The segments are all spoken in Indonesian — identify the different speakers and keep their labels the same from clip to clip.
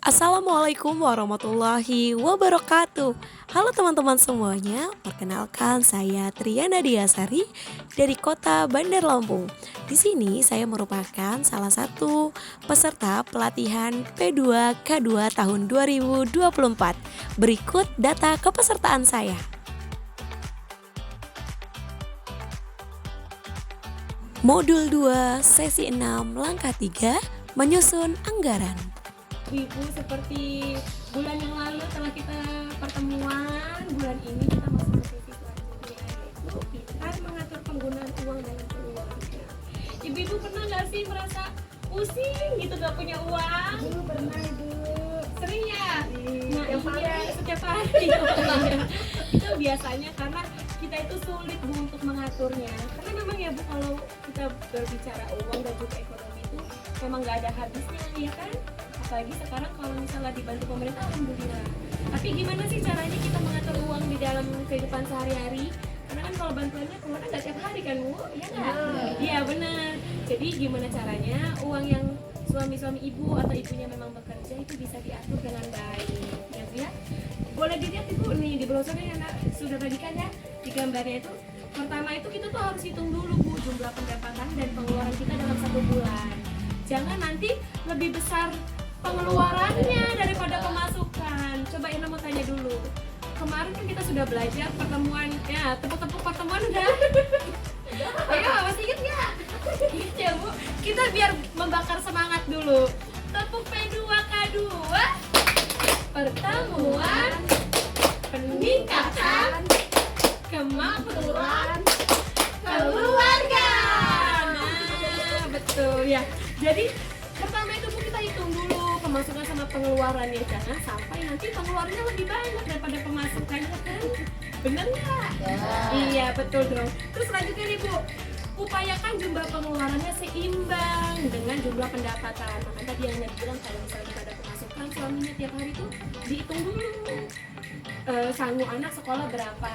Speaker 1: Assalamualaikum warahmatullahi wabarakatuh. Halo teman-teman semuanya, perkenalkan saya Triana Diasari dari Kota Bandar Lampung. Di sini saya merupakan salah satu peserta pelatihan P2K2 tahun 2024. Berikut data kepesertaan saya. Modul 2, sesi 6, langkah 3, menyusun anggaran.
Speaker 2: Ibu, seperti bulan yang lalu telah kita pertemuan, bulan ini kita masuk ke sesi selanjutnya, yaitu pintar mengatur penggunaan uang dalam keluarga. Ibu-ibu pernah nggak sih merasa pusing gitu nggak punya uang?
Speaker 3: Dulu pernah Ibu.
Speaker 2: Sering ya? Nah
Speaker 3: Setiap
Speaker 2: iya, setiap hari. Itu biasanya karena kita itu sulit Bu untuk mengaturnya. Karena memang ya Bu, kalau kita berbicara uang dan juga ekonomi itu memang nggak ada habisnya, ya kan? Apalagi sekarang kalau misalnya dibantu pemerintah, alhamdulillah. Tapi gimana sih caranya kita mengatur uang di dalam kehidupan sehari-hari? Karena kan kalau bantuannya kemana nggak tiap hari kan Bu? Iya nggak? Iya benar. Jadi gimana caranya uang yang suami-suami ibu atau ibunya memang bekerja itu bisa diatur dengan baik, ya Bu ya? Boleh dilihat Ibu nih di browsernya yang sudah bagikan ya, di gambarnya itu. Pertama itu kita tuh harus hitung dulu Bu jumlah pendapatan dan pengeluaran kita dalam satu bulan. Jangan nanti lebih besar pengeluarannya daripada pemasukan. Coba Ina mau tanya dulu. Kemarin kan kita sudah belajar pertemuan, ya tepuk-tepuk pertemuan udah. Ayo masih inget nggak? Gitu ya Bu. Kita biar membakar semangat dulu. Tepuk P2K2. Pertemuan peningkatan kemampuan keluarga. Nah, betul ya. Jadi pertama itu Bu, kita hitung dulu pemasukan sama pengeluarannya, jangan sampai nanti pengeluarannya lebih banyak daripada pemasukannya kan, bener nggak? Iya betul dong. Terus selanjutnya nih Bu, upayakan jumlah pengeluarannya seimbang dengan jumlah pendapatan. Makanya tadi yang bilang kalau misalnya kita ada pemasukan suaminya tiap hari tuh dihitung dulu, sanggup anak sekolah berapa,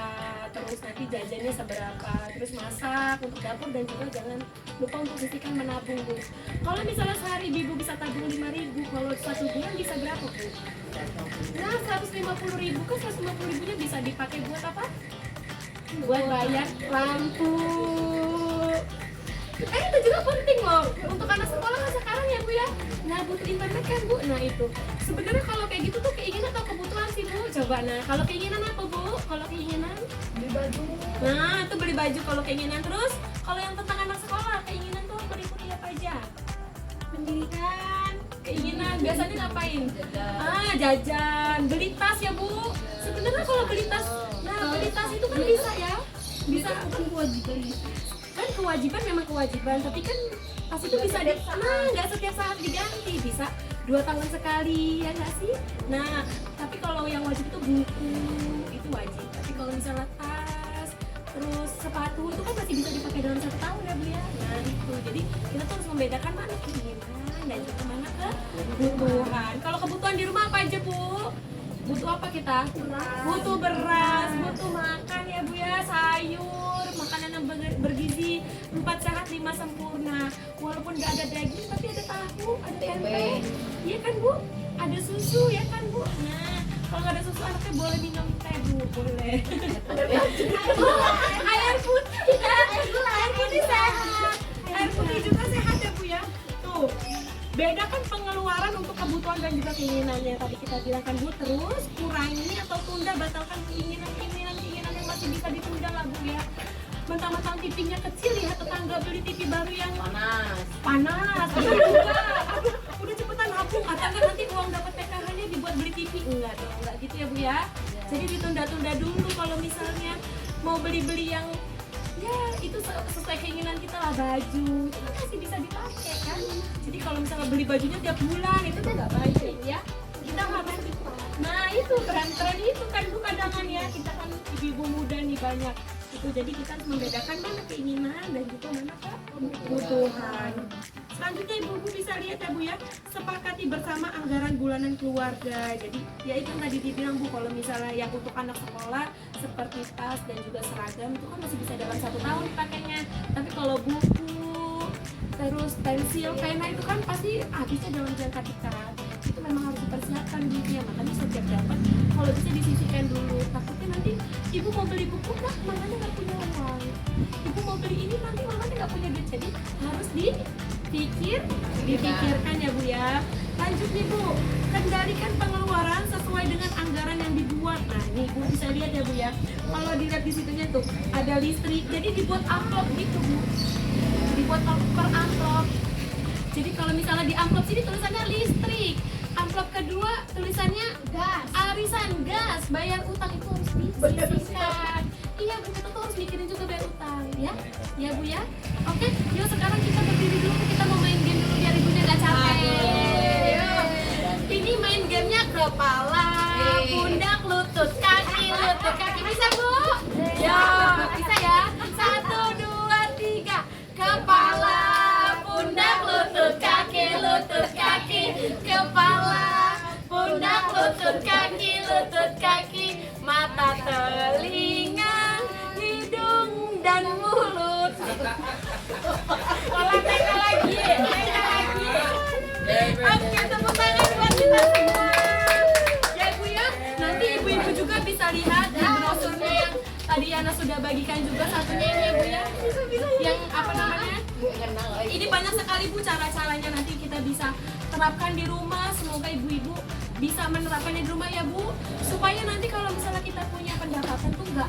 Speaker 2: terus nanti jajannya seberapa, terus masak untuk dapur, dan juga jangan lupa untuk sisihkan menabung Bu. Kalau misalnya sehari ibu bisa tabung 5.000, kalau satu bulan bisa berapa Bu? Nah 150.000 kan, 150.000-nya bisa dipakai buat apa? Buat bayar lampu. Itu juga penting loh untuk anak sekolah kan sekarang ya Bu ya. Nah butuh internet kan Bu. Nah itu sebenarnya kalau kayak gitu tuh keinginan atau kebutuhan sih Bu? Coba nah kalau keinginan apa Bu? Kalau keinginan
Speaker 3: Beli baju.
Speaker 2: nah itu beli baju kalau keinginan. Terus kalau yang tentang anak sekolah keinginan tuh meliputi apa aja? Pendidikan, keinginan biasanya ngapain? Jajan, beli tas ya Bu. Sebenarnya kalau beli tas, nah beli tas itu kan bisa ya, bisa
Speaker 3: Bukan kewajiban.
Speaker 2: kan kewajiban, memang kewajiban, tapi kan tas itu bisa nggak setiap saat diganti, bisa 2 tahun sekali ya nggak sih? Nah tapi kalau yang wajib itu buku, itu wajib. Tapi kalau misalnya tas terus sepatu itu kan masih bisa dipakai dalam 1 tahun ya Bu ya. Nah itu jadi kita tuh harus membedakan mana keinginan dan juga mana kebutuhan. Kalau kebutuhan di rumah apa aja Bu? Butuh apa kita? Butuh beras, butuh makan ya Bu ya, sayur, makanan yang bergizi, 4 sehat 5 sempurna. Walaupun nggak ada daging tapi ada tahu, ada tempe, iya kan Bu? Ada susu ya kan Bu? Nah kalau nggak ada susu anaknya boleh minum teh Bu, boleh. Air putih, air putih sehat, air putih juga sehat ya Bu ya. Tuh bedakan pengeluaran untuk kebutuhan dan juga keinginannya tadi kita bilang kan Bu. Terus kurangi atau tunda, batalkan keinginan yang masih bisa ditunda lah Bu ya. Mentang-mentang TV-nya kecil, lihat tetangga beli TV baru yang panas juga. Aduh, udah cepetan nabung atau enggak nanti uang dapat PKH-nya dibuat beli TV. Enggak dong, enggak gitu ya Bu ya. Jadi ditunda-tunda dulu kalau misalnya mau beli-beli yang ya itu sesuai keinginan kita lah. Baju itu kan masih bisa dipakai kan. Jadi kalau misalnya beli bajunya tiap bulan itu tuh nggak baik ya. Kita harus, nah itu tren itu kan Bu kadangan ya, kita kan ibu muda nih banyak itu. Jadi kita harus membedakan mana keinginan dan juga mana kebutuhan. Selanjutnya ibu-ibu bisa lihat ya Bu ya, sepakati bersama anggaran bulanan keluarga. Jadi ya itu yang tadi dibilang Bu, kalau misalnya yang untuk anak sekolah seperti tas dan juga seragam itu kan masih bisa dalam 1 tahun dipakainya. Tapi kalau buku, terus pensil, pena itu kan pasti habisnya dalam jangka dekat. Itu memang harus dipersiapkan ya, makanya setiap dapat kalau bisa disisihkan dulu. Takutnya nanti ibu mau beli buku, nah mamanya nggak punya uang. Ibu mau beli ini, nanti mamanya nggak punya duit. Jadi harus dipikirkan ya Bu ya. Lanjut nih Bu, kendalikan pengeluaran sesuai dengan anggaran yang dibuat. Nah ini Bu bisa lihat ya Bu ya. Kalau dilihat di situnya tuh ada listrik, jadi dibuat amplop gitu Bu. Dibuat per amplop. Jadi kalau misalnya di amplop sini tulisannya listrik, amplop kedua tulisannya
Speaker 3: Gas.
Speaker 2: arisan gas, bayar utang itu harus disisihkan. Iya Bu, kita tuh harus mikirin juga bayar utang ya. Ya Bu ya. Oke, yuk sekarang kita berdiri dulu, kita mau main game dulu biar ibunya gak capek. Yuk. Ini main gamenya kepala, pundak, lutut, kaki, bisa Bu? Ya, bisa ya. 1, 2, 3. Kepala, pundak, lutut, kaki, kepala, pundak, lutut, kaki, mata, telinga, hidung, dan mulut. Olah TK lagi. Oke, tepuk tangan buat kita semua. Ya Bu ya, nanti ibu-ibu juga bisa lihat di brosurnya yang tadi Yana sudah bagikan juga satunya ini ya Bu ya. Yang apa namanya? Ini banyak sekali Bu cara-caranya, nanti kita bisa terapkan di rumah. Semoga ibu-ibu bisa menerapkannya di rumah ya Bu, supaya nanti kalau misalnya kita punya pendapatan tuh nggak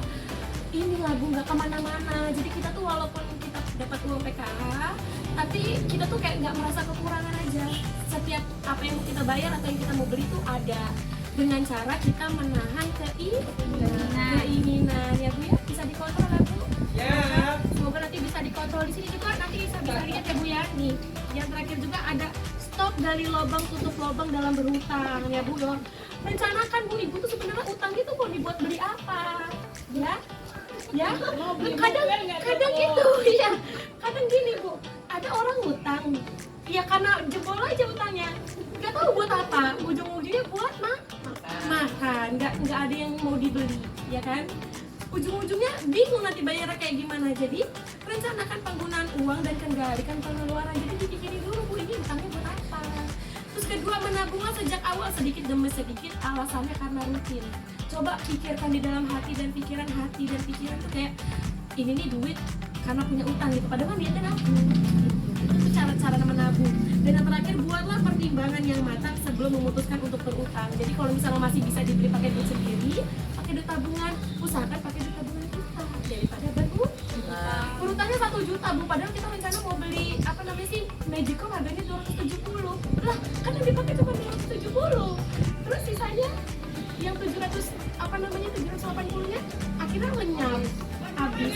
Speaker 2: inilah Bu, nggak kemana-mana. Jadi kita tuh walaupun kita dapat uang PKH, tapi kita tuh kayak nggak merasa kekurangan aja. Setiap apa yang mau kita bayar atau yang kita mau beli tuh ada, dengan cara kita menahan keinginan ya Bu ya. Bisa dikontrol ya Bu. Semoga nanti bisa dikontrol. Di sini juga nanti bisa lihat ya Bu ya. Nih, yang terakhir juga ada stop gali lubang, tutup lubang dalam berhutang ya Bu ya. Rencanakan Bu, ibu tuh sebenarnya utang itu mau dibuat beli apa ya? Ya, kadang gitu ya. Kadang gini Bu, ada orang utang ya karena jebol aja utangnya, nggak tahu buat apa, ujung-ujungnya buat makan, nggak ada yang mau dibeli ya kan. Ujung-ujungnya bingung nanti bayarnya kayak gimana. Jadi rencanakan penggunaan uang dan kendalikan pengeluaran. Jadi dipikirin dulu Bu, ini utangnya buat apa. Terus kedua, menabunglah sejak awal sedikit demi sedikit, alasannya karena rutin. Coba pikirkan di dalam hati dan pikiran tuh kayak ini nih duit karena punya utang gitu, padahal niatnya nabung. Itu tuh cara-cara menabung. Dan yang terakhir, buatlah pertimbangan yang matang sebelum memutuskan untuk berutang. Jadi kalau misalnya masih bisa dibeli pakai duit sendiri, pakai duit tabungan, usahakan pakai duit tabungan kita daripada berutangnya 1 juta Bu, padahal kita rencana mau beli apa namanya sih, Magical harganya 270. Lah kan yang dipakai cuma 270, terus sisanya yang 780 nya akhirnya lenyap habis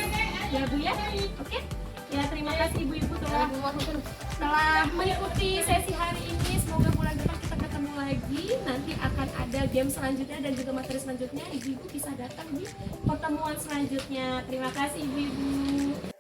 Speaker 2: ya Bu ya. Oke ya, terima kasih ibu-ibu telah mengikuti sesi hari ini. Semoga bulan depan kita ketemu lagi, nanti akan ada game selanjutnya dan juga materi selanjutnya. Ibu-ibu bisa datang di pertemuan selanjutnya. Terima kasih ibu-ibu.